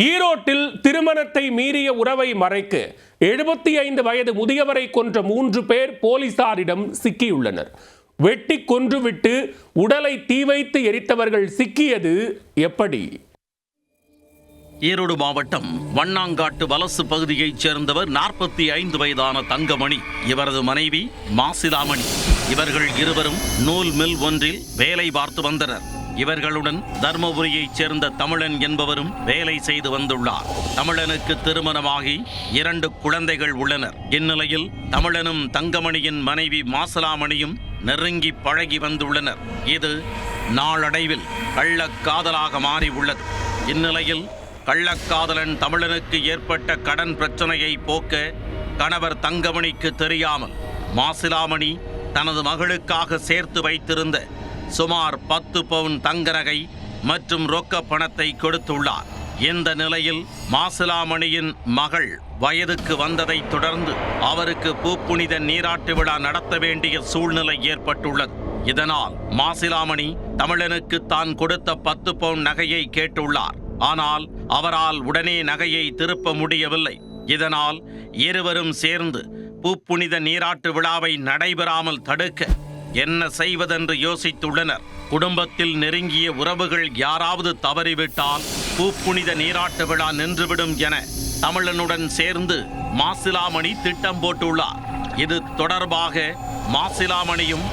ஈரோட்டில் திருமணத்தை மீறிய உறவை மறைக்க 75 வயது முதியவரை கொன்ற 3 பேர் போலீசாரிடம் சிக்கியுள்ளனர். வெட்டி கொன்றுவிட்டு உடலை தீ வைத்து எரித்தவர்கள் சிக்கியது எப்படி? ஈரோடு மாவட்டம் வண்ணாங்காட்டு வலசு பகுதியைச் சேர்ந்தவர் 45 வயதான தங்கமணி. இவரது மனைவி மாசிலாமணி. இவர்கள் இருவரும் நூல் மில் ஒன்றில் வேலை பார்த்து வந்தனர். இவர்களுடன் தர்மபுரியைச் சேர்ந்த தமிழன் என்பவரும் வேலை செய்து வந்துள்ளார். தமிழனுக்கு திருமணமாகி 2 குழந்தைகள் உள்ளனர். இந்நிலையில் தமிழனும் தங்கமணியின் மனைவி மாசிலாமணியும் நெருங்கி பழகி வந்துள்ளனர். இது நாளடைவில் கள்ளக்காதலாக மாறி உள்ளது. இந்நிலையில் கள்ளக்காதலன் தமிழனுக்கு ஏற்பட்ட கடன் பிரச்சனையை போக்க கணவர் தங்கமணிக்கு தெரியாமல் மாசிலாமணி தனது மகளுக்காக சேர்த்து வைத்திருந்த சுமார் 10 பவுன் தங்க நகை மற்றும் ரொக்க பணத்தை கொடுத்துள்ளார். இந்த நிலையில் மாசிலாமணியின் மகள் வயதுக்கு வந்ததை தொடர்ந்து அவருக்கு பூப்புனித நீராட்டு விழா நடத்த வேண்டிய சூழ்நிலை ஏற்பட்டுள்ளது. இதனால் மாசிலாமணி தமிழனுக்கு தான் கொடுத்த 10 பவுன் நகையை கேட்டுள்ளார். ஆனால் அவரால் உடனே நகையை திருப்ப முடியவில்லை. இதனால் இருவரும் சேர்ந்து பூப்புனித நீராட்டு விழாவை நடைபெறாமல் தடுக்க என்ன செய்வதென்று யோசித்துள்ளனர். குடும்பத்தில் நெருங்கிய உறவுகள் யாராவது தவறிவிட்டால் பூப்புனித நீராட்டு விழா நின்றுவிடும் என தமிழனுடன் சேர்ந்து மாசிலாமணி திட்டம் போட்டுள்ளார். இது தொடர்பாக மாசிலாமணியும்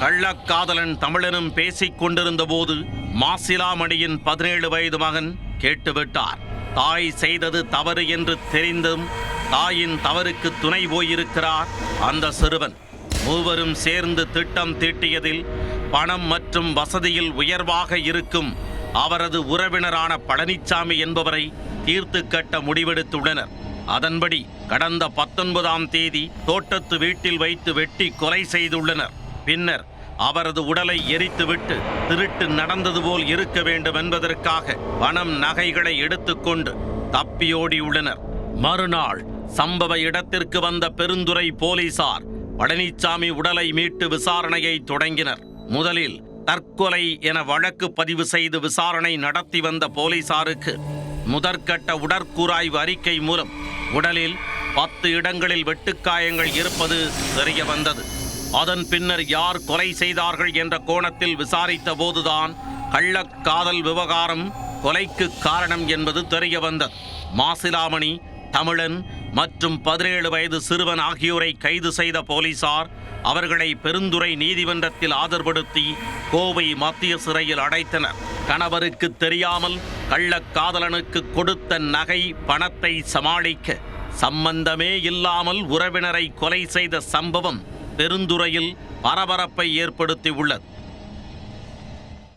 கள்ளக்காதலன் தமிழனும் பேசிக் கொண்டிருந்த போது மாசிலாமணியின் 17 வயது மகன் கேட்டுவிட்டார். தாய் செய்தது தவறு என்று தெரிந்தும் தாயின் தவறுக்கு துணை போயிருக்கிறார் அந்த சிறுவன். மூவரும் சேர்ந்து திட்டம் தீட்டியதில் பணம் மற்றும் வசதியில் உயர்வாக இருக்கும் அவரது உறவினரான பழனிசாமி என்பவரை தீர்த்து கட்ட முடிவெடுத்துள்ளனர். அதன்படி கடந்த 19ஆம் தேதி தோட்டத்து வீட்டில் வைத்து வெட்டி கொலை செய்துள்ளனர். பின்னர் அவரது உடலை எரித்துவிட்டு திருட்டு நடந்தது போல் இருக்க வேண்டும் என்பதற்காக பணம் நகைகளை எடுத்துக்கொண்டு தப்பியோடியுள்ளனர். மறுநாள் சம்பவ இடத்திற்கு வந்த பெருந்துறை போலீசார் பழனிசாமி உடலை மீட்டு விசாரணையை தொடங்கினர். முதலில் தற்கொலை என வழக்கு பதிவு செய்து விசாரணை நடத்தி வந்த போலீசாருக்கு முதற்கட்ட உடற்கூராய்வு அறிக்கை மூலம் உடலில் 10 இடங்களில் வெட்டுக்காயங்கள் இருப்பது தெரிய வந்தது. அதன் பின்னர் யார் கொலை செய்தார்கள் என்ற கோணத்தில் விசாரித்த போதுதான் கள்ளக்காதல் விவகாரம் கொலைக்கு காரணம் என்பது தெரிய வந்தது. மாசிலாமணி, தமிழன் மற்றும் 17 வயது சிறுவன் ஆகியோரை கைது செய்த போலீசார் அவர்களை பெருந்துறை நீதிமன்றத்தில் ஆஜர்படுத்தி கோவை மத்திய சிறையில் அடைத்தனர். கணவருக்கு தெரியாமல் கள்ளக்காதலனுக்கு கொடுத்த நகை பணத்தை சமாளிக்க சம்பந்தமே இல்லாமல் உறவினரை கொலை செய்த சம்பவம் பெருந்துறையில் பரபரப்பை ஏற்படுத்தி உள்ளது.